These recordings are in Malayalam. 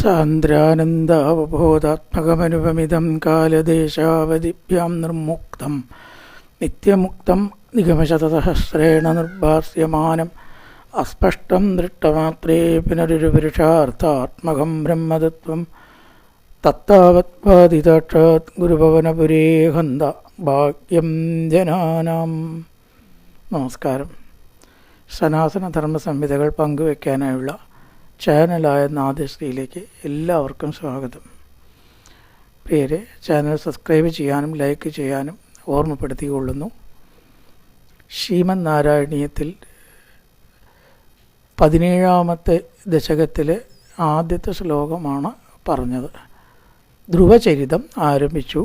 സാന്ദ്രാനന്ദാവബോധാത്മകമനുപമിതം കാലദേശാവധിഭ്യാം നിർമുക്തം നിത്യമുക്തം നിഗമശതസഹസ്രേണ നിർഭാസ്യമാനം അസ്പഷ്ടം ദൃഷ്ടമാത്രേ പുനരുപുരുഷാർത്ഥാത്മകം ബ്രഹ്മതത്വം തത്താവത്പാദിതാക്ഷാത് ഗുരുഭവനപുരേ ഹന്ത ഭാഗ്യം ജനാനാം. നമസ്കാരം. സനാതന ധർമ്മ സംഹിതകൾ പങ്കുവയ്ക്കാനായുള്ള ചാനലായ നാദശ്രീയിലേക്ക് എല്ലാവർക്കും സ്വാഗതം. പ്രിയരെ, ചാനൽ സബ്സ്ക്രൈബ് ചെയ്യാനും ലൈക്ക് ചെയ്യാനും ഓർമ്മപ്പെടുത്തിക്കൊള്ളുന്നു. ശ്രീമദ് നാരായണീയത്തിൽ 17ാമത്തെ ദശകത്തിലെ ആദ്യത്തെ ശ്ലോകമാണ് പറഞ്ഞത്. ധ്രുവചരിതം ആരംഭിച്ചു.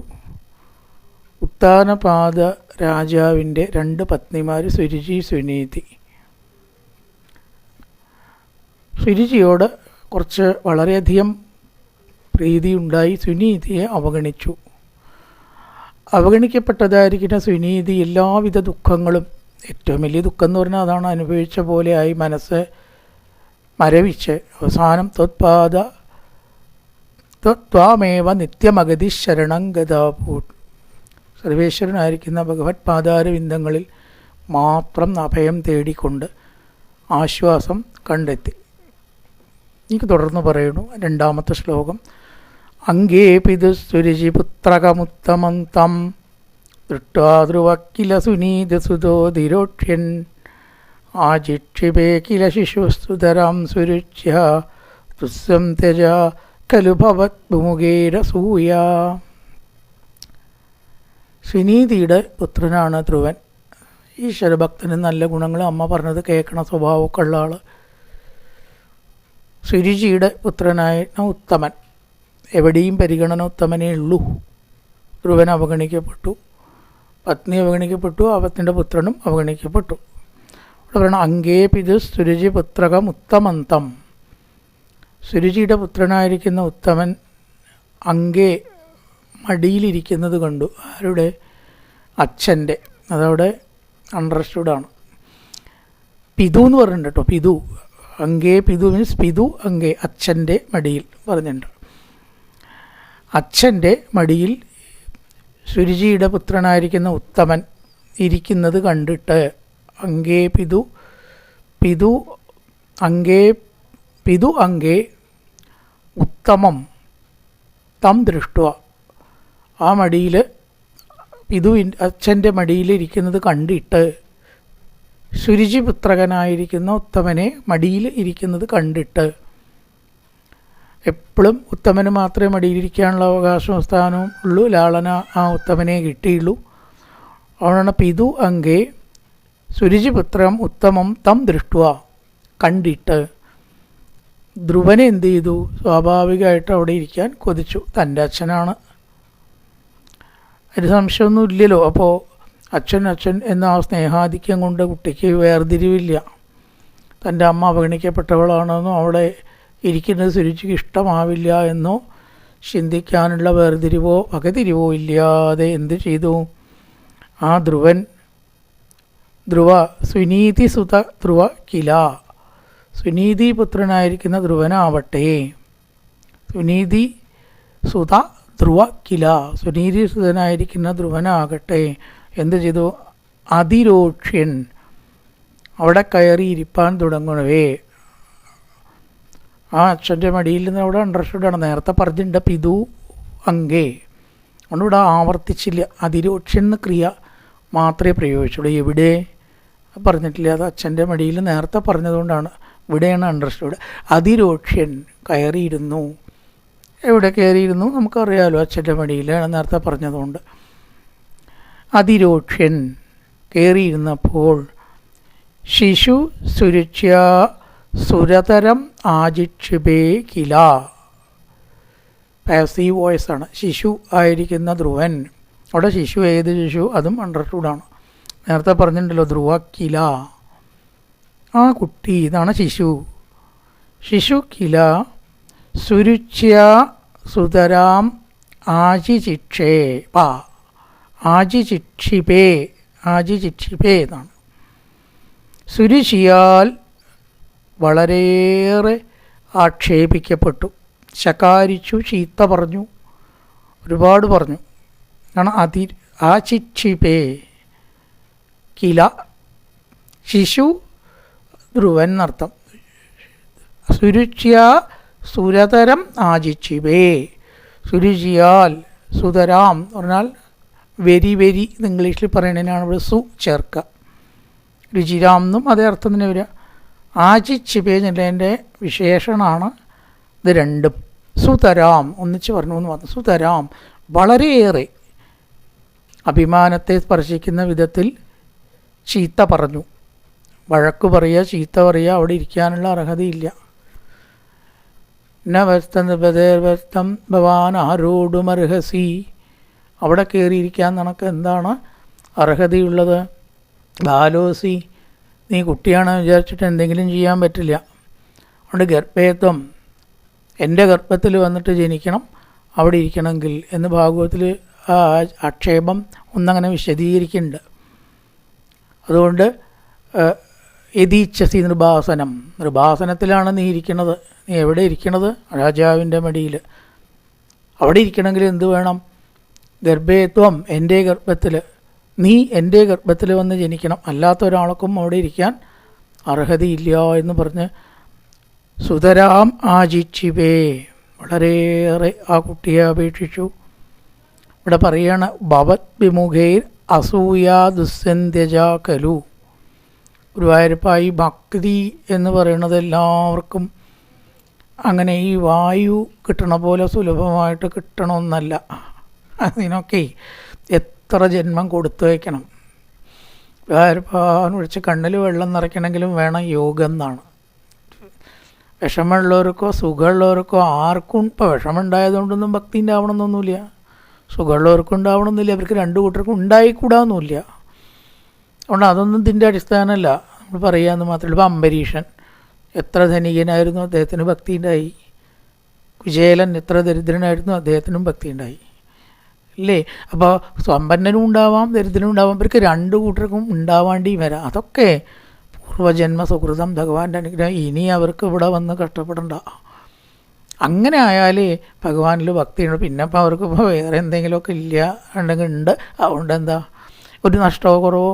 ഉത്താനപാദ രാജാവിൻ്റെ 2 പത്നിമാർ സുരുചി, സുനീതി. സുരുചിയോട് കുറച്ച് വളരെയധികം പ്രീതിയുണ്ടായി സുനീതിയെ അവഗണിച്ചു. അവഗണിക്കപ്പെട്ടതായിരിക്കുന്ന സുനീതി എല്ലാവിധ ദുഃഖങ്ങളും, ഏറ്റവും വലിയ ദുഃഖം എന്ന് പറഞ്ഞാൽ അതാണ്, അനുഭവിച്ച പോലെയായി മനസ്സ് മരവിച്ച് അവസാനം ത്വാമേവ നിത്യമഗതി ശരണം ഗതാഭൂത്, സർവേശ്വരനായിരിക്കുന്ന ഭഗവത് പാദാരവിന്ദങ്ങളിൽ മാത്രം അഭയം തേടിക്കൊണ്ട് ആശ്വാസം കണ്ടെത്തി. എനിക്ക് തുടർന്ന് പറയുന്നു 2ാമത്തെ ശ്ലോകം. അംഗേ പിതുസുരുചി പുത്രകമുത്തമം തം ദൃഷ്ട്വാ ധ്രുവക്കില സുനീതസുതോധിരോക്ഷ്യൻ ആജിക്ഷിപേ കില ശിശുസ്തുതരാം സുരുച്യ തുസ്സം ത്യജ ഖലു ഭവദ്മുഖേരസൂയ. സുനീതിയുടെ പുത്രനാണ് ധ്രുവൻ. ഈശ്വരഭക്തന് നല്ല ഗുണങ്ങൾ, അമ്മ പറഞ്ഞത് കേൾക്കണ സ്വഭാവമൊക്കെ ഉള്ള ആൾ. സുരുചിയുടെ പുത്രനായ ഉത്തമൻ, എവിടെയും പരിഗണന ഉത്തമനേ ഉള്ളൂ. ധ്രുവൻ അവഗണിക്കപ്പെട്ടു, പത്നി അവഗണിക്കപ്പെട്ടു, അവത്തിൻ്റെ പുത്രനും അവഗണിക്കപ്പെട്ടു. ഇവിടെ പറയണം അംഗേ പിതു സുരുചി പുത്രകം ഉത്തമന്തം. സുരുചിയുടെ പുത്രനായിരിക്കുന്ന ഉത്തമൻ അംഗേ മടിയിലിരിക്കുന്നത് കണ്ടു. ആരുടെ? അച്ഛൻ്റെ. അതവിടെ അണ്ടർസ്റ്റുഡാണ്. പിതു എന്ന് പറഞ്ഞിട്ടുണ്ട് കേട്ടോ. പിതു, അംഗേ പിതു മീൻസ് പിതു അംഗേ, അച്ഛൻ്റെ മടിയിൽ പറഞ്ഞിട്ടുണ്ട്. അച്ഛൻ്റെ മടിയിൽ സുരുചിയുടെ പുത്രനായിരിക്കുന്ന ഉത്തമൻ ഇരിക്കുന്നത് കണ്ടിട്ട് അംഗേ പിതു പിതു അംഗേ പിതു അംഗേ ഉത്തമം തം ദൃഷ്ട്വ, ആ മടിയിൽ അച്ഛൻ്റെ മടിയിലിരിക്കുന്നത് കണ്ടിട്ട്, സുരുചി പുത്രകനായിരിക്കുന്ന ഉത്തമനെ മടിയിൽ ഇരിക്കുന്നത് കണ്ടിട്ട്, എപ്പോഴും ഉത്തമന് മാത്രമേ മടിയിലിരിക്കാനുള്ള അവകാശവും സ്ഥാനവും ഉള്ളൂ, ലാളന ആ ഉത്തമനെ കിട്ടിയുള്ളൂ. അതുകൊണ്ടാണ് പിതു അംഗേ സുരുചി പുത്രം ഉത്തമം തം ദൃഷ്ട്വ, കണ്ടിട്ട് ധ്രുവനെ എന്ത് ചെയ്തു? സ്വാഭാവികമായിട്ട് അവിടെ ഇരിക്കാൻ കൊതിച്ചു. തൻ്റെ അച്ഛനാണ്, ഒരു സംശയമൊന്നും ഇല്ലല്ലോ. അപ്പോൾ അച്ഛൻ എന്ന ആ സ്നേഹാധിക്യം കൊണ്ട് കുട്ടിക്ക് വേർതിരിവില്ല. തൻ്റെ അമ്മ അവഗണിക്കപ്പെട്ടവളാണെന്നോ അവിടെ ഇരിക്കുന്നത് സുരുചിക്ക് ഇഷ്ടമാവില്ല എന്നോ ചിന്തിക്കാനുള്ള വേർതിരിവോ വകതിരിവോ ഇല്ലാതെ എന്ത് ചെയ്തു? ആ ധ്രുവ സുനീതി സുത ധ്രുവ കില, സുനീതി പുത്രനായിരിക്കുന്ന ധ്രുവനാവട്ടെ, സുനീതി സുത ധ്രുവ കില, സുനീതി സുതനായിരിക്കുന്ന ധ്രുവനാകട്ടെ എന്ത് ചെയ്തു? അതിരോക്ഷ്യൻ, അവിടെ കയറിയിരിപ്പാൻ തുടങ്ങണവേ. ആ അച്ഛൻ്റെ മടിയിൽ നിന്ന് അവിടെ അണ്ടർസ്റ്റുഡാണ്. നേരത്തെ പറഞ്ഞിട്ടുണ്ട് പിതു അംഗേ, അതുകൊണ്ട് ഇവിടെ ആവർത്തിച്ചില്ല. അതിരോക്ഷ്യൻ എന്ന ക്രിയ മാത്രമേ പ്രയോഗിച്ചുള്ളൂ. എവിടെ പറഞ്ഞിട്ടില്ല. അത് അച്ഛൻ്റെ മടിയിൽ നേരത്തെ പറഞ്ഞതുകൊണ്ടാണ് ഇവിടെയാണ് അണ്ടർസ്റ്റുഡ്. അതിരോക്ഷ്യൻ കയറിയിരുന്നു. എവിടെ കയറിയിരുന്നു നമുക്കറിയാമല്ലോ, അച്ഛൻ്റെ മടിയിലാണ് നേരത്തെ പറഞ്ഞതുകൊണ്ട്. അതിരോക്ഷ്യൻ കയറിയിരുന്നപ്പോൾ ശിശു സുരുച്യ സുരതരം ആജിക്ഷിപേ കില, പാസീവ് വോയിസാണ്. ശിശു ആയിരിക്കുന്ന ധ്രുവൻ, അവിടെ ശിശു ഏത് ശിശു? അതും അണ്ടർസ്റ്റുഡാണ്. നേരത്തെ പറഞ്ഞിട്ടുണ്ടല്ലോ ധ്രുവ കില, ആ കുട്ടി, ഇതാണ് ശിശു. ശിശു കില സുരുച്യ സുതരാം ആജിചിക്ഷേ പാ, ആജിചിക്ഷിപേ എന്നാണ്. സുരുചിയാൽ വളരെയേറെ ആക്ഷേപിക്കപ്പെട്ടു. ശകാരിച്ചു, ചീത്ത പറഞ്ഞു, ഒരുപാട് പറഞ്ഞു. കാരണം ആചിക്ഷിപേ കില, ശിശു ധ്രുവൻ എന്നർത്ഥം. സുരുച്യ സുരതരം ആചിക്ഷിപേ, സുരുചിയാൽ സുതരാം എന്ന് പറഞ്ഞാൽ വെരി വെരി എന്ന് ഇംഗ്ലീഷിൽ പറയണതിനാണ് ഇവിടെ സു ചേർക്കുക. രുചിരാം എന്നും അതേ അർത്ഥം തന്നെ വരിക. ആചിക്ഷിപേ എന്നുള്ളതിൻ്റെ വിശേഷണമാണ് ഇത് രണ്ടും. സുതരാം ഒന്നിച്ച് പറഞ്ഞു എന്ന് പറഞ്ഞു. സുതരാം വളരെയേറെ അഭിമാനത്തെ സ്പർശിക്കുന്ന വിധത്തിൽ ചീത്ത പറഞ്ഞു. വഴക്ക് പറയുക, ചീത്ത പറയുക, അവിടെ ഇരിക്കാനുള്ള അർഹതയില്ല. നവസ്തം ഭവാൻ ആരോടുമർഹസി, അവിടെ കയറിയിരിക്കാൻ നിനക്ക് എന്താണ് അർഹതയുള്ളത്? ബാലോസി, നീ കുട്ടിയാണെന്ന് വിചാരിച്ചിട്ട് എന്തെങ്കിലും ചെയ്യാൻ പറ്റില്ല. അതുകൊണ്ട് ഗർഭേത്വം, എൻ്റെ ഗർഭത്തിൽ വന്നിട്ട് ജനിക്കണം, അവിടെ ഇരിക്കണമെങ്കിൽ എന്ന് ഭാഗവതത്തിൽ ആ ആക്ഷേപം ഒന്നങ്ങനെ വിശദീകരിക്കുന്നുണ്ട്. അതുകൊണ്ട് യതീച്ഛസി നൃപാസനം, നൃപാസനത്തിലാണ് നീ ഇരിക്കണത്. നീ എവിടെ ഇരിക്കണത്? രാജാവിൻ്റെ മടിയിൽ. അവിടെ ഇരിക്കണമെങ്കിൽ എന്ത് വേണം? ഗർഭേത്വം, എൻ്റെ ഗർഭത്തിൽ, നീ എൻ്റെ ഗർഭത്തിൽ വന്ന് ജനിക്കണം, അല്ലാത്ത ഒരാൾക്കും അവിടെ ഇരിക്കാൻ അർഹതയില്ല എന്ന് പറഞ്ഞ് സുതരാം ആചിക്ഷിപേ, വളരെയേറെ ആ കുട്ടിയെ അപേക്ഷിച്ചു. ഇവിടെ പറയാണ് ഭവത് വിമുഖേർ അസൂയാ ദുസ്സന്ധ്യജ കലു. ഗുരുവായൂരപ്പ, ഈ ഭക്തി എന്ന് പറയുന്നത് എല്ലാവർക്കും അങ്ങനെ ഈ വായു കിട്ടണ പോലെ സുലഭമായിട്ട് കിട്ടണമെന്നല്ല. അതിനൊക്കെ എത്ര ജന്മം കൊടുത്തു വയ്ക്കണം. ഗുരുവായൂരപ്പാന്ന് വിളിച്ച് കണ്ണിൽ വെള്ളം നിറയ്ക്കണമെങ്കിലും വേണം യോഗം എന്നാണ്. വിഷമമുള്ളവർക്കോ സുഖമുള്ളവർക്കോ ആർക്കും ഇപ്പോൾ വിഷമമുണ്ടായതുകൊണ്ടൊന്നും ഭക്തി ഉണ്ടാവണമെന്നൊന്നുമില്ല, സുഖമുള്ളവർക്കും ഉണ്ടാവണമെന്നില്ല, അവർക്ക് രണ്ടു കൂട്ടർക്കും ഉണ്ടായിക്കൂടാന്നില്ല. അതുകൊണ്ട് അതൊന്നും ഇതിൻ്റെ അടിസ്ഥാനമല്ല, നമ്മൾ പറയാമെന്ന് മാത്രമേ ഉള്ളൂ. ഇപ്പോൾ അംബരീഷൻ എത്ര ധനികനായിരുന്നു, അദ്ദേഹത്തിന് ഭക്തി ഉണ്ടായി. കുചേലൻ എത്ര ദരിദ്രനായിരുന്നു, അദ്ദേഹത്തിനും ഭക്തി ഉണ്ടായി, അല്ലേ? അപ്പോൾ സമ്പന്നനും ഉണ്ടാവാം, ദരിദ്രനും ഉണ്ടാവാം, ഇവർക്ക് രണ്ടു കൂട്ടർക്കും ഉണ്ടാവാണ്ടി വരാം. അതൊക്കെ പൂർവ്വജന്മ സുഹൃതം, ഭഗവാന്റെ അനുഗ്രഹം. ഇനി അവർക്ക് ഇവിടെ വന്ന് കഷ്ടപ്പെടണ്ട. അങ്ങനെ ആയാൽ ഭഗവാനിൽ ഭക്തിയുണ്ട്. പിന്നെ ഇപ്പോൾ അവർക്ക് ഇപ്പോൾ വേറെ എന്തെങ്കിലുമൊക്കെ ഇല്ല ഉണ്ടെങ്കിൽ ഉണ്ട്, അതുകൊണ്ട് എന്താ ഒരു നഷ്ടമോ കുറവോ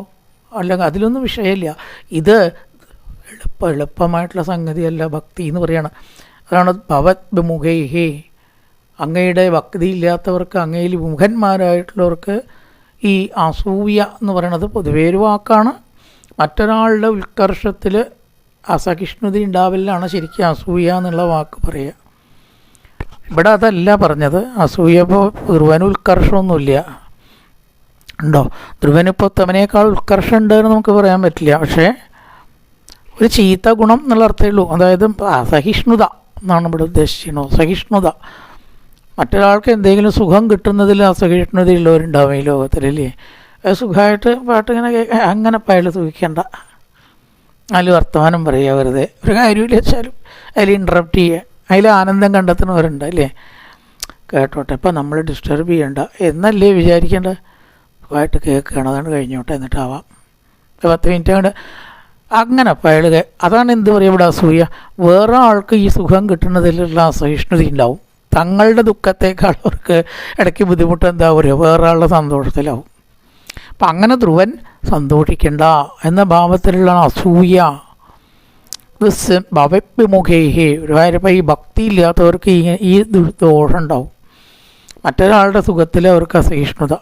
അല്ലെങ്കിൽ അതിലൊന്നും വിഷയമില്ല. ഇത് എളുപ്പമായിട്ടുള്ള സംഗതിയല്ല ഭക്തി എന്ന് പറയുകയാണ്. അതാണ് ഭവത് വിമുഖൈഹേ, അങ്ങയുടെ ഭക്തി ഇല്ലാത്തവർക്ക്, അങ്ങയിൽ വിമുഖന്മാരായിട്ടുള്ളവർക്ക് ഈ അസൂയ എന്ന് പറയുന്നത് പൊതുവേ ഒരു വാക്കാണ്. മറ്റൊരാളുടെ ഉത്കർഷത്തിൽ അസഹിഷ്ണുത ഉണ്ടാവലാണ് ശരിക്കും അസൂയ എന്നുള്ള വാക്ക് പറയുക. ഇവിടെ അതല്ല പറഞ്ഞത്. അസൂയ ഇപ്പോൾ ധ്രുവന് ഉത്കർഷമൊന്നുമില്ല, ഉണ്ടോ? ധ്രുവനിപ്പോൾ തവനേക്കാൾ ഉത്കർഷം ഉണ്ടെന്ന് നമുക്ക് പറയാൻ പറ്റില്ല. പക്ഷേ ഒരു ചീത്ത ഗുണം എന്നുള്ള അർത്ഥമേ ഉള്ളൂ. അതായത് അസഹിഷ്ണുത എന്നാണ് ഇവിടെ ഉദ്ദേശിക്കുന്നത്. സഹിഷ്ണുത, മറ്റൊരാൾക്ക് എന്തെങ്കിലും സുഖം കിട്ടുന്നതിൽ അസഹിഷ്ണുതയുള്ളവരുണ്ടാവും ഈ ലോകത്തിലല്ലേ. സുഖമായിട്ട് പാട്ടിങ്ങനെ അങ്ങനെ പയൽ സുഖിക്കേണ്ട, അതിൽ വർത്തമാനം പറയുക, വെറുതെ ഒരു കാര്യമില്ല വെച്ചാലും അതിൽ ഇൻട്രപ്റ്റ് ചെയ്യുക, അതിൽ ആനന്ദം കണ്ടെത്തുന്നവരുണ്ട്, അല്ലേ? കേട്ടോട്ടെ, ഇപ്പം നമ്മൾ ഡിസ്റ്റർബ് ചെയ്യണ്ട എന്നല്ലേ വിചാരിക്കേണ്ടത്. സുഖമായിട്ട് കേൾക്കുകയാണ്, അതാണ് കഴിഞ്ഞോട്ടെ, എന്നിട്ടാവാം 10 മിനിറ്റ് കൊണ്ട് അങ്ങനെ പയലുക. അതാണ് എന്ത് പറയുക ഇവിടെ അസൂയ. വേറെ ആൾക്ക് ഈ സുഖം കിട്ടുന്നതിലുള്ള അസഹിഷ്ണുത ഉണ്ടാവും. തങ്ങളുടെ ദുഃഖത്തേക്കാൾ അവർക്ക് ഇടയ്ക്ക് ബുദ്ധിമുട്ട് എന്താ പറയുക, വേറെ ആളുടെ സന്തോഷത്തിലാവും. അപ്പം അങ്ങനെ ധ്രുവൻ സന്തോഷിക്കേണ്ട എന്ന ഭാവത്തിലുള്ള അസൂയ. ഭവവിമുഖേഹേ, ഒരുപാട് ഈ ഭക്തി ഇല്ലാത്തവർക്ക് ഈ ദോഷം ഉണ്ടാവും. മറ്റൊരാളുടെ സുഖത്തിൽ അവർക്ക് അസഹിഷ്ണുത.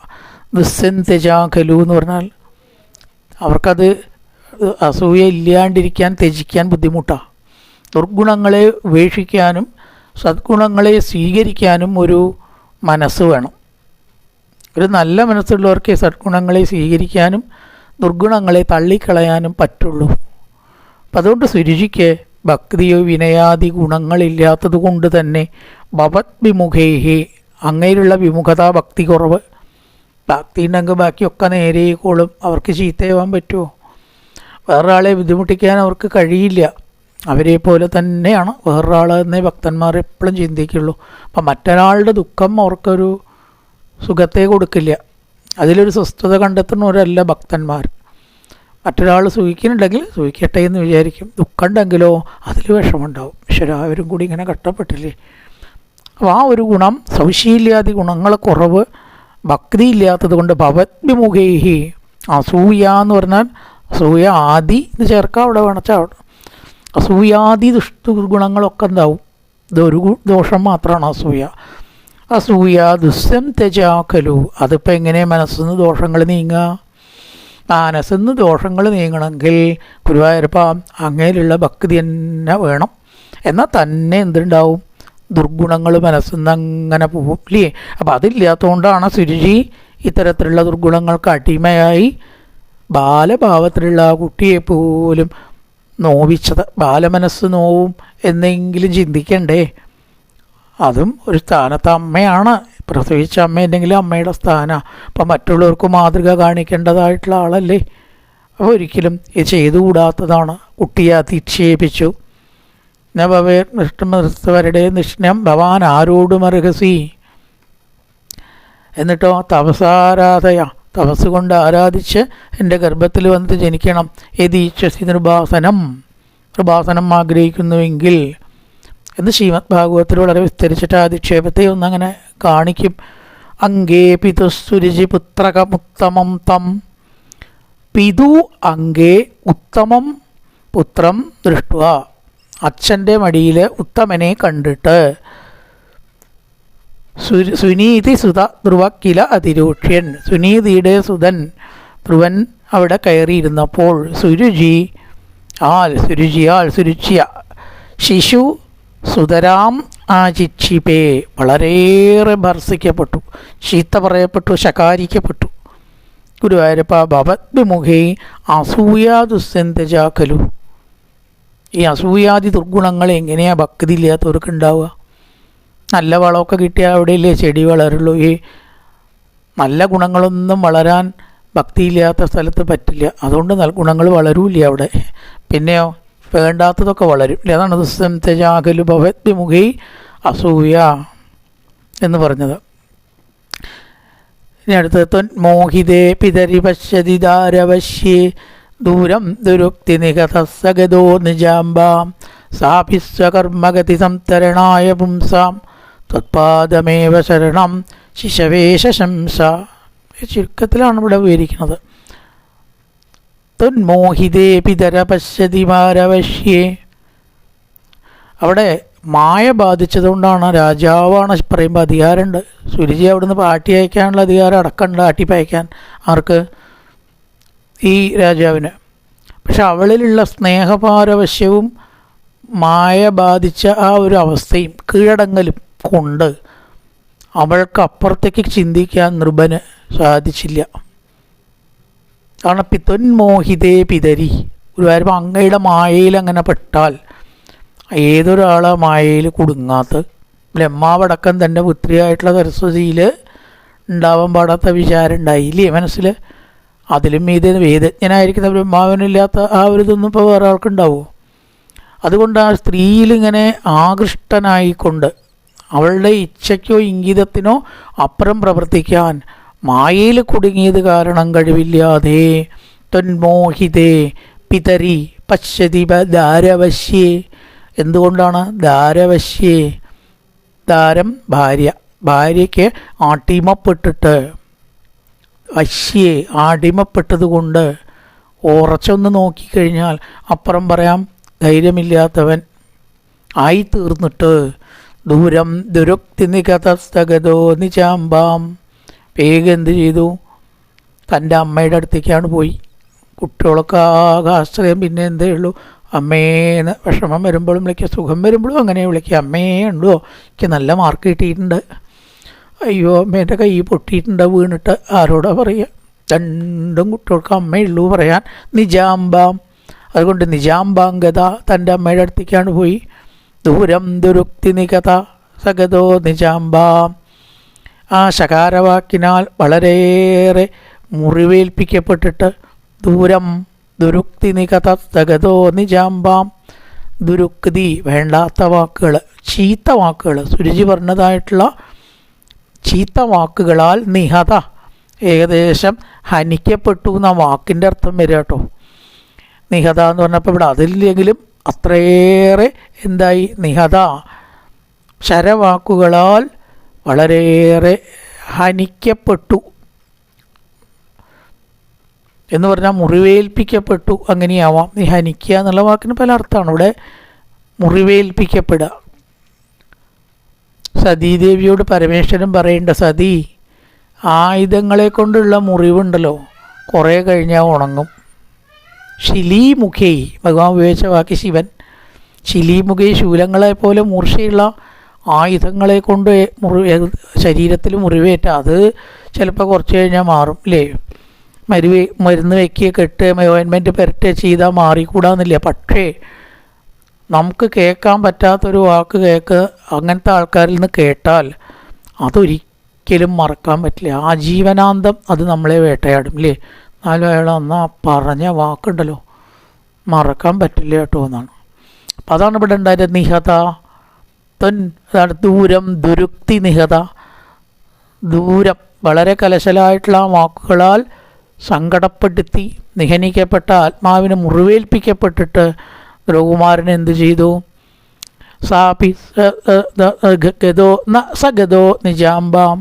ദുസ്സന്ത്യജാഖലു എന്ന് പറഞ്ഞാൽ അവർക്കത് അസൂയ ഇല്ലാണ്ടിരിക്കാൻ, ത്യജിക്കാൻ ബുദ്ധിമുട്ടാണ്. ദുർഗുണങ്ങളെ ഉപേക്ഷിക്കാനും സദ്ഗുണങ്ങളെ സ്വീകരിക്കാനും ഒരു മനസ്സ് വേണം. ഒരു നല്ല മനസ്സുള്ളവർക്ക് സദ്ഗുണങ്ങളെ സ്വീകരിക്കാനും ദുർഗുണങ്ങളെ തള്ളിക്കളയാനും പറ്റുള്ളൂ. അപ്പം അതുകൊണ്ട് സുരുചിക്ക് ഭക്തിയോ വിനയാദി ഗുണങ്ങളില്ലാത്തത് കൊണ്ട് തന്നെ ഭവത് വിമുഖേഹേ, അങ്ങയിലുള്ള വിമുഖത, ഭക്തി കുറവ്. ഭക്തി ഉണ്ടെങ്കിൽ ബാക്കിയൊക്കെ നേരെക്കോളും. അവർക്ക് ചീത്തയാവാൻ പറ്റുമോ? വേറൊരാളെ ബുദ്ധിമുട്ടിക്കാൻ അവർക്ക് കഴിയില്ല. അവരെ പോലെ തന്നെയാണ് വേറൊരാളെന്നേ ഭക്തന്മാർ എപ്പോഴും ചിന്തിക്കുള്ളൂ. അപ്പം മറ്റൊരാളുടെ ദുഃഖം അവർക്കൊരു സുഖത്തെ കൊടുക്കില്ല. അതിലൊരു സ്വസ്ഥത കണ്ടെത്തുന്നവരല്ല ഭക്തന്മാർ. മറ്റൊരാൾ സുഖിക്കുന്നുണ്ടെങ്കിൽ സുഖിക്കട്ടെ എന്ന് വിചാരിക്കും. ദുഃഖം ഉണ്ടെങ്കിലോ അതിൽ വിഷമമുണ്ടാവും. ഈശ്വരാ, അവരും കൂടി ഇങ്ങനെ കഷ്ടപ്പെട്ടില്ലേ, അപ്പോൾ ആ ഒരു ഗുണം, സൗശീല്യാദി ഗുണങ്ങൾ കുറവ്, ഭക്തി ഇല്ലാത്തത് കൊണ്ട് ഭവദ്വിമുഖേഹി, അസൂയ എന്ന് പറഞ്ഞാൽ അസൂയ ആദി എന്ന് ചേർക്കാം, അവിടെ വേണച്ചാൽ അസൂയാദി ദുഷ്ടുഗുണങ്ങളൊക്കെ എന്താവും, ഇതൊരു ദോഷം മാത്രമാണ് അസൂയ. അസൂയ ദുസ്സം തെജാക്കലു, അതിപ്പോൾ എങ്ങനെ മനസ്സിന്ന് ദോഷങ്ങൾ നീങ്ങുക? മനസ്സിന്ന് ദോഷങ്ങൾ നീങ്ങണമെങ്കിൽ ഗുരുവായൂരപ്പ അങ്ങയിലുള്ള ഭക്തി തന്നെ വേണം. എന്നാൽ തന്നെ എന്തുണ്ടാവും, ദുർഗുണങ്ങൾ മനസ്സിന്ന് അങ്ങനെ പോകും ഇല്ലേ? അപ്പം അതില്ലാത്തതുകൊണ്ടാണ് സുരുചി ഇത്തരത്തിലുള്ള ദുർഗുണങ്ങൾക്ക് അടിമയായി ബാലഭാവത്തിലുള്ള ആ കുട്ടിയെ പോലും നോവിച്ചത്. ബാലമനസ്സ് നോവും എന്നെങ്കിലും ചിന്തിക്കണ്ടേ? അതും ഒരു സ്ഥാനത്ത് അമ്മയാണ്, പ്രസവിച്ച അമ്മയുണ്ടെങ്കിൽ അമ്മയുടെ സ്ഥാനമാണ്. അപ്പം മറ്റുള്ളവർക്ക് മാതൃക കാണിക്കേണ്ടതായിട്ടുള്ള ആളല്ലേ? അപ്പോൾ ഒരിക്കലും ഇത് ചെയ്തുകൂടാത്തതാണ്. കുട്ടിയെ അധിക്ഷേപിച്ചു. നവവേർ നിഷ്ഠമൃത്തവരുടെ നിഷ്ഠം ഭവാൻ ആരോടും അർഹസി. എന്നിട്ടോ തപസാരാധയ, തപസ് കൊണ്ട് ആരാധിച്ച് എൻ്റെ ഗർഭത്തിൽ വന്നിട്ട് ജനിക്കണം. യദീക്ഷസി നിർഭാസനം ആഗ്രഹിക്കുന്നുവെങ്കിൽ എന്ന് ശ്രീമദ് ഭാഗവത്തിൽ വളരെ വിസ്തരിച്ചിട്ട് അധിക്ഷേപത്തെ ഒന്നങ്ങനെ കാണിക്കും. അങ്കേ പിതുസുരുചി പുത്രകമുത്തമം തം, പിതു അങ്കേ ഉത്തമം പുത്രം ദൃഷ്ട്വ, അച്ഛൻ്റെ മടിയിൽ ഉത്തമനെ കണ്ടിട്ട്, സുനീതി സുത ധ്രുവ കില അതിരൂക്ഷ്യൻ, സുനീതിയുടെ സുതൻ ധ്രുവൻ അവിടെ കയറിയിരുന്നപ്പോൾ സുരുചിയ ശിശു സുതരാം ആചിക്ഷിപേ, വളരെയേറെ ഭർസിക്കപ്പെട്ടു, ചീത്ത പറയപ്പെട്ടു, ശകാരിക്കപ്പെട്ടു. ഗുരുവായൂരപ്പ ഭവദ്വിമുഖേ അസൂയാ ദുസ്സന്തജാക്കലു. ഈ അസൂയാദി ദുർഗുണങ്ങൾ എങ്ങനെയാണ് ഭക്തി ഇല്ലാത്തവർക്ക് ഉണ്ടാവുക? നല്ല വളമൊക്കെ കിട്ടിയാൽ അവിടെയല്ലേ ചെടി വളരുള്ളൂ. ഈ നല്ല ഗുണങ്ങളൊന്നും വളരാൻ ഭക്തിയില്ലാത്ത സ്ഥലത്ത് പറ്റില്ല. അതുകൊണ്ട് ഗുണങ്ങൾ വളരൂല്ല അവിടെ. പിന്നെയോ വേണ്ടാത്തതൊക്കെ വളരും. അതാണ് ദുസ്സന്തജാകലു ഭവദ്വിമുഖി അസൂയ എന്ന് പറഞ്ഞത്. ഇനി അടുത്ത മോഹിതേ പിതരി പശ്യതി ദാരവശ്യേ ദൂരം ദുരുക്തി നിഗത സഗതോ നിജാംബാം സാഭിസ്വകർമ്മഗതി സംതരണായ പുംസാം ത്വത്പാദമേവ ശരണം ശിശവേശംസ. ചുരുക്കത്തിലാണ് ഇവിടെ വിവരിക്കുന്നത്. തൊന്മോഹിതേ പിതര പശ്യതി മാരവശ്യേ, അവിടെ മായ ബാധിച്ചതുകൊണ്ടാണ്, രാജാവാണ് പറയുമ്പോൾ അധികാരമുണ്ട്. സുരുചി അവിടുന്ന് പാട്ടി അയക്കാനുള്ള അധികാരം അടക്കമുണ്ട്, ആട്ടിപ്പയക്കാൻ. ആർക്ക്? ഈ രാജാവിന്. പക്ഷെ അവളിലുള്ള സ്നേഹപാരവശ്യവും മായ ബാധിച്ച ആ ഒരു അവസ്ഥയും കീഴടങ്ങലും കൊണ്ട് അവൾക്ക് അപ്പുറത്തേക്ക് ചിന്തിക്കാൻ നൃപന് സാധിച്ചില്ല. കാരണം പിതൊന്മോഹിതേ പിതരി, ഗുരുവായൂരപ്പ അങ്ങയുടെ മായയിൽ അങ്ങനെ പെട്ടാൽ ഏതൊരാളാ മായയിൽ കുടുങ്ങാത്ത? ബ്രഹ്മാവടക്കം തൻ്റെ പുത്രിയായിട്ടുള്ള സരസ്വതിയിൽ ഉണ്ടാവാൻ പാടാത്ത വിചാരം ഉണ്ടായില്ലേ മനസ്സിൽ? അതിലും ഇത് വേദജ്ഞനായിരിക്കുന്ന ബ്രഹ്മാവിനില്ലാത്ത ആ ഒരു ഇതൊന്നും ഇപ്പോൾ വേറെ ആൾക്കുണ്ടാവുമോ? അതുകൊണ്ട് ആ സ്ത്രീയിലിങ്ങനെ ആകൃഷ്ടനായിക്കൊണ്ട് അവളുടെ ഇച്ഛയ്ക്കോ ഇംഗിതത്തിനോ അപ്പുറം പ്രവർത്തിക്കാൻ മായയിൽ കുടുങ്ങിയത് കാരണം കഴിവില്ലാതെ ത്വന്മോഹിതേ പിതരി പശ്യതി ദാരവശ്യേ. എന്തുകൊണ്ടാണ്? ദാരവശ്യേ, ദാരം ഭാര്യയ്ക്ക് അടിമപ്പെട്ടിട്ട്, വശ്യേ അടിമപ്പെട്ടത് കൊണ്ട്. ഉറച്ചൊന്ന് നോക്കിക്കഴിഞ്ഞാൽ അപ്പുറം പറയാം ധൈര്യമില്ലാത്തവൻ ആയി തീർന്നിട്ട്. ദൂരം ദുരുക്തി നിഗതസ്തഗതോ നിജാംബാം, വേഗം എന്ത് ചെയ്തു? തൻ്റെ അമ്മയുടെ അടുത്തേക്കാണ് പോയി. കുട്ടികളൊക്കെ ആകെ ആശ്രയം. പിന്നെ എന്തേ ഉള്ളൂ, അമ്മേന്ന് വിഷമം വരുമ്പോഴും വിളിക്കുക, സുഖം വരുമ്പോഴും അങ്ങനെ വിളിക്കുക. അമ്മേ ഉണ്ടോ, എനിക്ക് നല്ല മാർക്ക് കിട്ടിയിട്ടുണ്ട്, അയ്യോ അമ്മേൻ്റെ കൈ പൊട്ടിയിട്ടുണ്ട് വീണിട്ട്. ആരോടാ പറയുക? രണ്ടും കുട്ടികൾക്ക് അമ്മയുള്ളൂ പറയാൻ. നിജാംബാം, അതുകൊണ്ട് നിജാംബാംഗത തൻ്റെ അമ്മയുടെ അടുത്തേക്കാണ് പോയി. ദൂരം ദുരുക്തി നിഗത സഗതോ നിജാംബാം, ആ ശകാരവാക്കിനാൽ വളരെയേറെ മുറിവേൽപ്പിക്കപ്പെട്ടിട്ട്. ദൂരം ദുരുക്തി നിഗത സഗതോ നിജാംബാം, ദുരുക്തി വേണ്ടാത്ത വാക്കുകൾ, ചീത്ത വാക്കുകൾ, സുരുചി പറഞ്ഞതായിട്ടുള്ള ചീത്ത വാക്കുകളാൽ നിഹത, ഏകദേശം ഹനിക്കപ്പെട്ടു എന്ന വാക്കിൻ്റെ അർത്ഥം വരിക കേട്ടോ. നിഹത എന്ന് പറഞ്ഞപ്പോൾ ഇവിടെ അതില്ലെങ്കിലും അത്രയേറെ എന്തായി, നിഹത ശരവാക്കുകളാൽ വളരെയേറെ ഹനിക്കപ്പെട്ടു എന്ന് പറഞ്ഞാൽ മുറിവേൽപ്പിക്കപ്പെട്ടു, അങ്ങനെയാവാം. ഈ ഹനിക്കുക എന്നുള്ള വാക്കിന് പല അർത്ഥമാണ്. ഇവിടെ മുറിവേൽപ്പിക്കപ്പെടുക. സതീദേവിയോട് പരമേശ്വരൻ പറയേണ്ട, സതി, ആയുധങ്ങളെ കൊണ്ടുള്ള മുറിവുണ്ടല്ലോ കുറേ കഴിഞ്ഞാൽ ഉണങ്ങും. ശിലീമുഖേ, ഭഗവാൻ ഉപയോഗിച്ച വാക്ക് ശിവൻ, ശിലീമുഖേ, ശൂലങ്ങളെ പോലെ മൂർച്ചയുള്ള ആയുധങ്ങളെ കൊണ്ട് ശരീരത്തിൽ മുറിവേറ്റ അത് ചിലപ്പോൾ കുറച്ച് കഴിഞ്ഞാൽ മാറും അല്ലേ. മരുന്ന് വയ്ക്കുക, കെട്ട്, ഓയിൻമെൻറ്റ് പുരട്ടുക ചെയ്താൽ മാറിക്കൂടാന്നില്ല. പക്ഷേ നമുക്ക് കേൾക്കാൻ പറ്റാത്തൊരു വാക്ക് അങ്ങനത്തെ ആൾക്കാരിൽ നിന്ന് കേട്ടാൽ അതൊരിക്കലും മറക്കാൻ പറ്റില്ല. ആജീവനാന്തം അത് നമ്മളെ വേട്ടയാടും അല്ലേ. എന്നാലും അയാൾ അന്ന് ആ പറഞ്ഞ വാക്കുണ്ടല്ലോ മറക്കാൻ പറ്റില്ല കേട്ടോ എന്നാണ്. അപ്പം അതാണ് ഇവിടെ ഉണ്ടായത്. നിഹത അതാണ് ദൂരം, ദുരുക്തി, നിഹത, ദൂരം, വളരെ കലശലായിട്ടുള്ള വാക്കുകളാൽ സങ്കടപ്പെടുത്തി നിഹനിക്കപ്പെട്ട ആത്മാവിന് മുറിവേൽപ്പിക്കപ്പെട്ടിട്ട് ധ്രുവകുമാരൻ എന്തു ചെയ്തു? ഗതോ നിജാംബാം,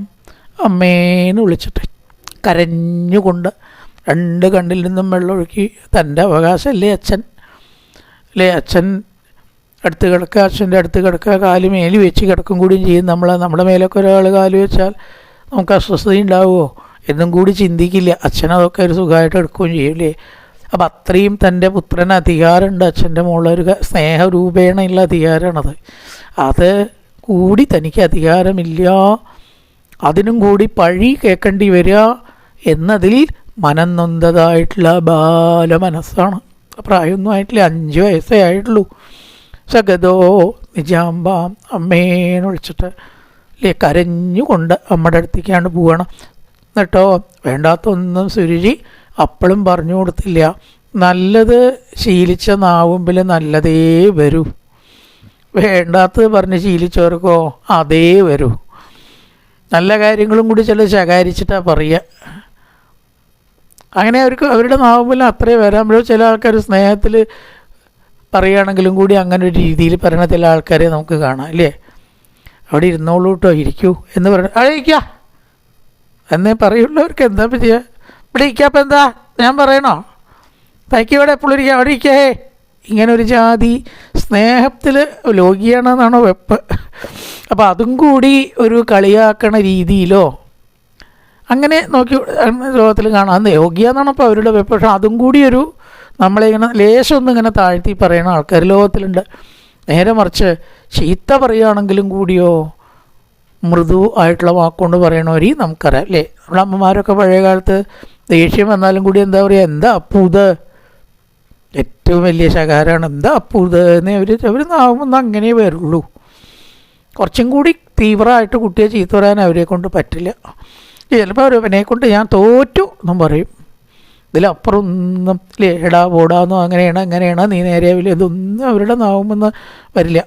അമ്മേന്ന് വിളിച്ചിട്ട് കരഞ്ഞുകൊണ്ട് രണ്ട് കണ്ണിൽ നിന്നും വെള്ളമൊഴുക്കി. തൻ്റെ അവകാശമല്ലേ അച്ഛൻ, അല്ലേ, അച്ഛൻ അടുത്ത് കിടക്കുക, അച്ഛൻ്റെ അടുത്ത് കിടക്കുക, കാല് മേലി വെച്ച് കിടക്കും കൂടിയും ചെയ്യും. നമ്മുടെ മേലൊക്കെ ഒരാൾ കാല് വെച്ചാൽ നമുക്ക് അസ്വസ്ഥത ഉണ്ടാവുമോ എന്നും കൂടി ചിന്തിക്കില്ല. അച്ഛനതൊക്കെ ഒരു സുഖമായിട്ട് എടുക്കുകയും ചെയ്യൂലേ. അപ്പം അത്രയും തൻ്റെ പുത്രന് അധികാരമുണ്ട് അച്ഛൻ്റെ മുകളിലൊരു സ്നേഹരൂപേണയുള്ള അധികാരമാണത്. അത് കൂടി തനിക്ക് അധികാരമില്ല, അതിനും കൂടി പഴി കേൾക്കേണ്ടി വരിക എന്നതിൽ മനം നൊന്തതായിട്ടുള്ള ബാലമനസ്സാണ്. പ്രായമൊന്നും ആയിട്ടില്ല, 5 വയസ്സേ ആയിട്ടുള്ളൂ. സഗതോ നിജാംബാം, അമ്മേന്ന് വിളിച്ചിട്ട് അല്ലേ കരഞ്ഞുകൊണ്ട് അമ്മയുടെ അടുത്തേക്കാണ്ട് പോവുകയാണ്. എന്നിട്ടോ വേണ്ടാത്തൊന്നും സുരുചി അപ്പോഴും പറഞ്ഞു കൊടുത്തില്ല. നല്ലത് ശീലിച്ച നാവുമ്പിൽ നല്ലതേ വരൂ, വേണ്ടാത്തത് പറഞ്ഞ് ശീലിച്ചവർക്കോ അതേ വരൂ. നല്ല കാര്യങ്ങളും കൂടി ചില ശകാരിച്ചിട്ടാണ് പറയുക. അങ്ങനെ അവരുടെ നാവുമ്പിൽ അത്രേ വരാൻ. ചില ആൾക്കാർ സ്നേഹത്തിൽ പറയുകയാണെങ്കിലും കൂടി അങ്ങനെ ഒരു രീതിയിൽ പറയുന്ന ചില ആൾക്കാരെ നമുക്ക് കാണാം അല്ലേ. അവിടെ ഇരുന്നോളൂ കേട്ടോ, ഇരിക്കൂ എന്ന് പറഞ്ഞു ഇരിക്കുക എന്നേ പറയുള്ളവർക്ക് എന്താ ചെയ്യുക? ഇവിടെ ഇരിക്കാപ്പം എന്താ ഞാൻ പറയണോ? തയ്ക്ക് ഇവിടെ എപ്പോഴും ഇരിക്കുക, അവിടെ ഇരിക്കേ. ഇങ്ങനെ ഒരു ജാതി സ്നേഹത്തിൽ ലോകിയാണെന്നാണോ വെപ്പ്. അപ്പോൾ അതും കൂടി ഒരു കളിയാക്കണ രീതിയിലോ അങ്ങനെ നോക്കി ലോകത്തിൽ കാണാം. അന്ന് യോഗ്യാന്നാണ് അപ്പോൾ അവരുടെ വെപ്പ്. പക്ഷെ അതും കൂടി ഒരു നമ്മളെ ഇങ്ങനെ ലേശമൊന്നും ഇങ്ങനെ താഴ്ത്തി പറയുന്ന ആൾക്കാർ ലോകത്തിലുണ്ട്. നേരെ മറിച്ച് ചീത്ത പറയുകയാണെങ്കിലും കൂടിയോ മൃദു ആയിട്ടുള്ള വാക്കുകൊണ്ട് പറയണവർ നമുക്കറിയാം അല്ലേ. നമ്മുടെ അമ്മമാരൊക്കെ പഴയ കാലത്ത് ദേഷ്യം വന്നാലും കൂടി എന്താ പറയുക, എന്താ അപ്പൂത്, ഏറ്റവും വലിയ ശകാരമാണ് എന്താ അപ്പൂത് എന്ന് അവർ നാവുമ്പോൾ അങ്ങനെ വരുള്ളൂ. കുറച്ചും കൂടി തീവ്രമായിട്ട് കുട്ടിയെ ചീത്ത പറയാൻ അവരെ കൊണ്ട് പറ്റില്ല. ചിലപ്പോൾ അവനെ കൊണ്ട് ഞാൻ തോറ്റു എന്നും പറയും. ഇതിലപ്പുറം ഒന്നും ഇല്ലേ, എടാ പോടാന്നോ അങ്ങനെയാണ് നീ നേരെയാവില്ല, ഇതൊന്നും അവരുടെ നാവുമെന്ന് വരില്ല.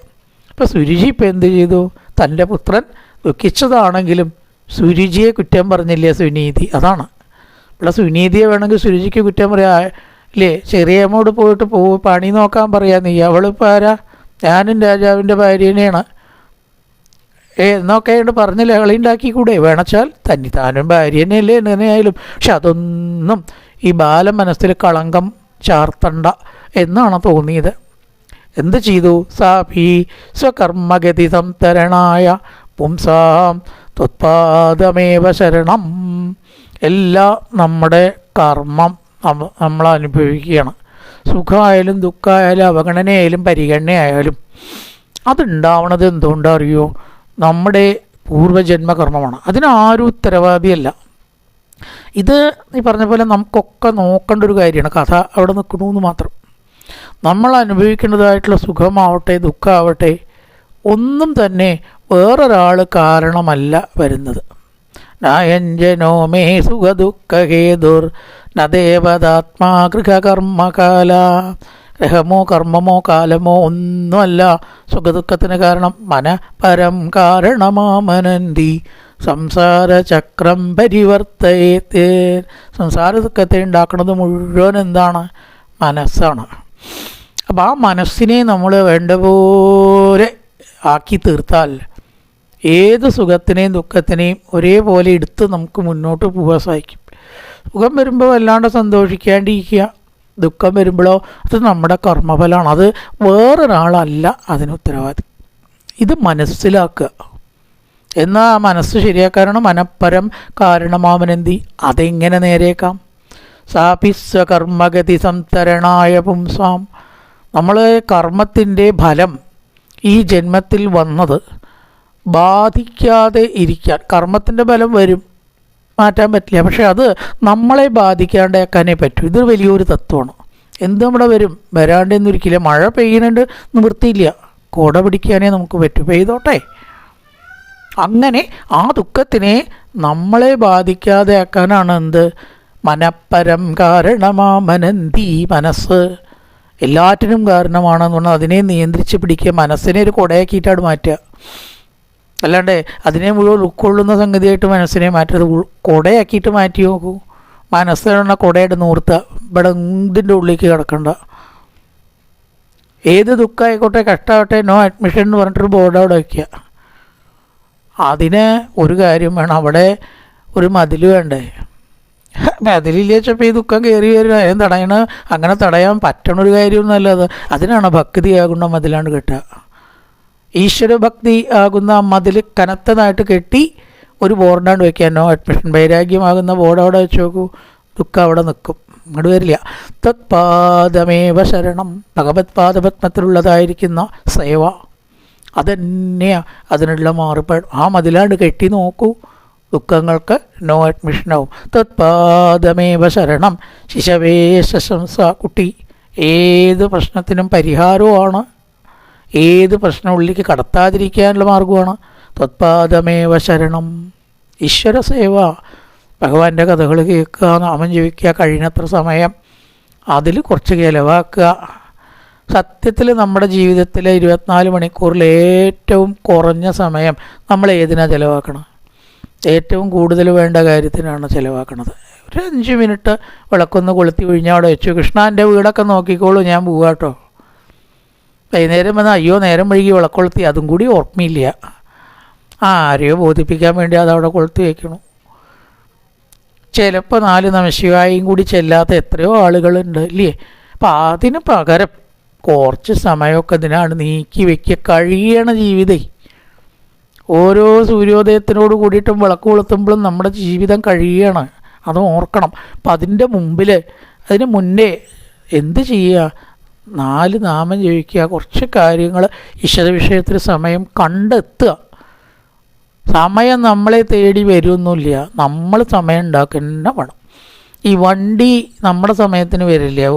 അപ്പോൾ സുരുചി ഇപ്പം എന്ത് ചെയ്തു? തൻ്റെ പുത്രൻ ദുഃഖിച്ചതാണെങ്കിലും സുരുചിയെ കുറ്റം പറഞ്ഞില്ലേ സുനീതി. അതാണ് ഇവിടെ സുനീതിയെ വേണമെങ്കിൽ സുരുചിക്ക് കുറ്റം പറയാം ഇല്ലേ. ചെറിയമ്മോട് പോയിട്ട് പണി നോക്കാൻ പറയാം നീ, അവളിപ്പോൾ ആരാ? ഞാനും രാജാവിൻ്റെ ഭാര്യനെയാണ് എന്നൊക്കെ പറഞ്ഞ് ലഹളി ഉണ്ടാക്കിക്കൂടെ? വേണച്ചാൽ താനും ഭാര്യനെയല്ലേ എങ്ങനെയായാലും. പക്ഷെ അതൊന്നും ഈ ബാലമനസ്സിൽ കളങ്കം ചാർത്തണ്ട എന്നാണ് തോന്നിയത്. എന്ത് ചെയ്തു? സാഭി സ്വകർമ്മഗതി സംതരണായ പുംസാം ത്വത്പാദമേവ ശരണം. എല്ലാം നമ്മുടെ കർമ്മം നമ്മൾ അനുഭവിക്കുകയാണ്. സുഖമായാലും ദുഃഖമായാലും അവഗണനയായാലും പരിഗണനയായാലും അതുണ്ടാവണത് എന്തുകൊണ്ടറിയോ? നമ്മുടെ പൂർവ്വജന്മകർമ്മമാണ്. അതിനാരും ഉത്തരവാദിയല്ല. ഇത് ഈ പറഞ്ഞ പോലെ നമുക്കൊക്കെ നോക്കേണ്ട ഒരു കാര്യമാണ്. കഥ അവിടെ നിൽക്കണമെന്ന് മാത്രം. നമ്മൾ അനുഭവിക്കേണ്ടതായിട്ടുള്ള സുഖമാവട്ടെ ദുഃഖമാവട്ടെ ഒന്നും തന്നെ വേറൊരാൾ കാരണമല്ല വരുന്നത്. നായഞ്ജനോ മേ സുഖദുഃഖഹേതുർ നദേവതാത്മാ ഗൃഹകർമ്മകാല. ഗ്രഹമോ കർമ്മമോ കാലമോ ഒന്നുമല്ല സുഖദുഃഖത്തിന് കാരണം. മനപരം കാരണമാമനന്തി സംസാരചക്രം പരിവർത്തയത്തെ. സംസാര ദുഃഖത്തെ ഉണ്ടാക്കുന്നത് മുഴുവൻ എന്താണ്? മനസ്സാണ്. അപ്പോൾ ആ മനസ്സിനെ നമ്മൾ വേണ്ട പോലെ ആക്കി തീർത്താൽ ഏത് സുഖത്തിനെയും ദുഃഖത്തിനെയും ഒരേപോലെ എടുത്ത് നമുക്ക് മുന്നോട്ട് പോകാൻ സാധിക്കും. സുഖം വരുമ്പോൾ വല്ലാണ്ട് സന്തോഷിക്കാണ്ടിരിക്കുക, ദുഃഖം വരുമ്പോഴോ അത് നമ്മുടെ കർമ്മഫലമാണ്, അത് വേറൊരാളല്ല അതിന് ഉത്തരവാദി. ഇത് മനസ്സിലാക്കുക. എന്നാൽ ആ മനസ്സ് ശരിയാക്കാനാണ് മനഃപരം കാരണമാവനെന്തി, അതെങ്ങനെ നേരേക്കാം? സാപിസ്വ കർമ്മഗതി സംതരണായ പുംസാം. നമ്മൾ കർമ്മത്തിൻ്റെ ഫലം ഈ ജന്മത്തിൽ വന്നത് ബാധിക്കാതെ ഇരിക്കാൻ, കർമ്മത്തിൻ്റെ ഫലം വരും, മാറ്റാൻ പറ്റില്ല, പക്ഷെ അത് നമ്മളെ ബാധിക്കാണ്ടേക്കാനേ പറ്റൂ. ഇത് വലിയൊരു തത്വമാണ്. എന്ത് നമ്മുടെ വരും, വരാണ്ടെന്നൊരിക്കലും. മഴ പെയ്യുന്നുണ്ട്, നിവൃത്തിയില്ല, കുട പിടിക്കാനേ നമുക്ക് പറ്റൂ, പെയ്തോട്ടെ. അങ്ങനെ ആ ദുഃഖത്തിനെ നമ്മളെ ബാധിക്കാതെ ആക്കാനാണ് എന്ത്, മനഃപരം കാരണമാമനന്തി, മനസ്സ് എല്ലാറ്റിനും കാരണമാണെന്ന് പറഞ്ഞാൽ അതിനെ നിയന്ത്രിച്ച് പിടിക്കുക, മനസ്സിനെ ഒരു കുടയാക്കിയിട്ടാണ് മാറ്റുക. അല്ലാണ്ട് അതിനെ മുഴുവൻ ഉൾക്കൊള്ളുന്ന സംഗതിയായിട്ട് മനസ്സിനെ മാറ്റരുത്, കുടയാക്കിയിട്ട് മാറ്റി നോക്കൂ. മനസ്സിലുള്ള കുടയായിട്ട് നൂർത്തുക, ഇവിടെ ഇതിൻ്റെ ഉള്ളിലേക്ക് കിടക്കണ്ട. ഏത് ദുഃഖമായിക്കോട്ടെ, കഷ്ടമാവട്ടെ, നോ അഡ്മിഷൻ എന്ന് പറഞ്ഞിട്ടൊരു ബോർഡ് അവിടെ വയ്ക്കുക. അതിന് ഒരു കാര്യം വേണം, അവിടെ ഒരു മതിൽ വേണ്ടേ? മതിലില്ല വെച്ചപ്പോൾ ഈ ദുഃഖം കയറി വരും, അതിന് തടയണ, അങ്ങനെ തടയാൻ പറ്റണൊരു കാര്യമൊന്നുമല്ല അത്. അതിനാണ് ഭക്തിയാകുന്ന മതിലാണ്ട് കെട്ടുക. ഈശ്വരഭക്തി ആകുന്ന മതിൽ കനത്തതായിട്ട് കെട്ടി ഒരു ബോർഡാണ്ട് വയ്ക്കുക, നോ അഡ്മിഷൻ. വൈരാഗ്യമാകുന്ന ബോർഡ് അവിടെ വെച്ച് നോക്കൂ, ദുഃഖം അവിടെ നിൽക്കും, അങ്ങോട്ട് വരില്ല. തത്പാദമേവ ശരണം, ഭഗവത് പാദപത്മത്തിലുള്ളതായിരിക്കുന്ന സേവ അതന്നെയാണ് അതിനുള്ള മാറുപാട്. ആ മതിലാണ്ട് കെട്ടി നോക്കൂ, ദുഃഖങ്ങൾക്ക് നോ അഡ്മിഷനാവും. തത്പാദമേവ ശരണം ശിശവേ ശംസ. കുട്ടി, ഏത് പ്രശ്നത്തിനും പരിഹാരവുമാണ്, ഏത് പ്രശ്നം ഉള്ളിലേക്ക് കടത്താതിരിക്കാനുള്ള മാർഗമാണ്. തത്പാദമേവ ശരണം. ഈശ്വര സേവ, ഭഗവാന്റെ കഥകൾ കേൾക്കുക, നാമം ജപിക്കുക, കഴിയുന്നത്ര സമയം അതിൽ കുറച്ച് ചിലവാക്കുക. സത്യത്തിൽ നമ്മുടെ ജീവിതത്തിലെ 24 മണിക്കൂറിൽ ഏറ്റവും കുറഞ്ഞ സമയം നമ്മൾ ഏതിനാണ് ചിലവാക്കണം? ഏറ്റവും കൂടുതൽ വേണ്ട കാര്യത്തിനാണ് ചിലവാക്കണത്. ഒരു 5 മിനിറ്റ് വിളക്കൊന്ന് കൊളുത്തി ഒഴിഞ്ഞാൽ അവിടെ വെച്ചു, കൃഷ്ണൻ്റെ വീടൊക്കെ നോക്കിക്കോളൂ, ഞാൻ പോകാട്ടോ. വൈകുന്നേരം വന്ന് അയ്യോ നേരം വൈകി വിളക്കൊളുത്തി, അതും കൂടി ഓർമ്മയില്ല. ആരെയോ ബോധിപ്പിക്കാൻ വേണ്ടി അതവിടെ കൊളുത്തി വയ്ക്കണം. ചിലപ്പോൾ 4 നമശിവായും കൂടി ചെല്ലാത്ത എത്രയോ ആളുകളുണ്ട് ഇല്ലേ? അപ്പം അതിന് പകരം കുറച്ച് സമയമൊക്കെ ഇതിനാണ് നീക്കി വയ്ക്കുക. കഴിയണ ജീവിതം ഓരോ സൂര്യോദയത്തിനോട് കൂടിയിട്ടും വിളക്ക് കൊളുത്തുമ്പോഴും നമ്മുടെ ജീവിതം കഴിയണം, അത് ഓർക്കണം. അപ്പം അതിന് മുന്നേ എന്ത് ചെയ്യുക? 4 നാമം ജപിക്കുക, കുറച്ച് കാര്യങ്ങൾ ഈശ്വര വിഷയത്തിൽ സമയം കണ്ടെത്തുക. സമയം നമ്മളെ തേടി വരുമൊന്നുമില്ല, നമ്മൾ സമയം ഉണ്ടാക്കുന്ന വേണം. ഈ വണ്ടി നമ്മുടെ സമയത്തിന് വരില്ല.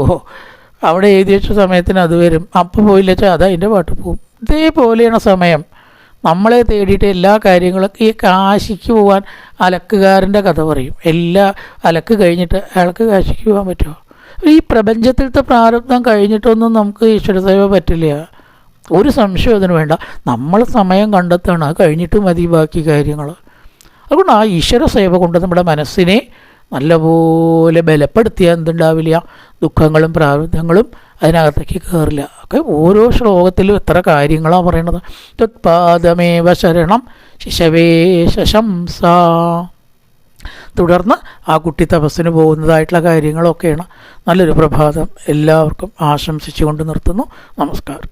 അവിടെ എഴുതി വെച്ച സമയത്തിന് അത് വരും, അപ്പോൾ പോയില്ല വെച്ചാൽ അത് അതിൻ്റെ പാട്ട് പോകും. ഇതേപോലെയാണ് സമയം നമ്മളെ തേടിയിട്ട് എല്ലാ കാര്യങ്ങളൊക്കെ. ഈ കാശിക്ക് പോകാൻ അലക്കുകാരൻ്റെ കഥ പറയും. എല്ലാ അലക്ക് കഴിഞ്ഞിട്ട് അയാൾക്ക് കാശിക്ക് പോകാൻ പറ്റുമോ? ഈ പ്രപഞ്ചത്തിലത്തെ പ്രാരബ്ധം കഴിഞ്ഞിട്ടൊന്നും നമുക്ക് ഈശ്വരസേവ പറ്റില്ല. ഒരു സംശയം അതിന് വേണ്ട. നമ്മൾ സമയം കണ്ടെത്താണ്, അത് കഴിഞ്ഞിട്ട് മതി ബാക്കി കാര്യങ്ങൾ. അതുകൊണ്ട് ആ ഈശ്വര സേവ കൊണ്ട് നമ്മുടെ മനസ്സിനെ നല്ലപോലെ ബലപ്പെടുത്തിയാൽ എന്തുണ്ടാവില്ല? ദുഃഖങ്ങളും പ്രാരബ്ധങ്ങളും അതിനകത്തേക്ക് കയറില്ല. ഒക്കെ ഓരോ ശ്ലോകത്തിലും എത്ര കാര്യങ്ങളാണ് പറയണത്. തത്പാദമേവ ശരണം ശിശവേ ശംസ. തുടർന്ന് ആ കുട്ടി തപസ്സിന് പോകുന്നതായിട്ടുള്ള കാര്യങ്ങളൊക്കെയാണ്. നല്ലൊരു പ്രഭാതം എല്ലാവർക്കും ആശംസിച്ചുകൊണ്ട് നിർത്തുന്നു. നമസ്കാരം.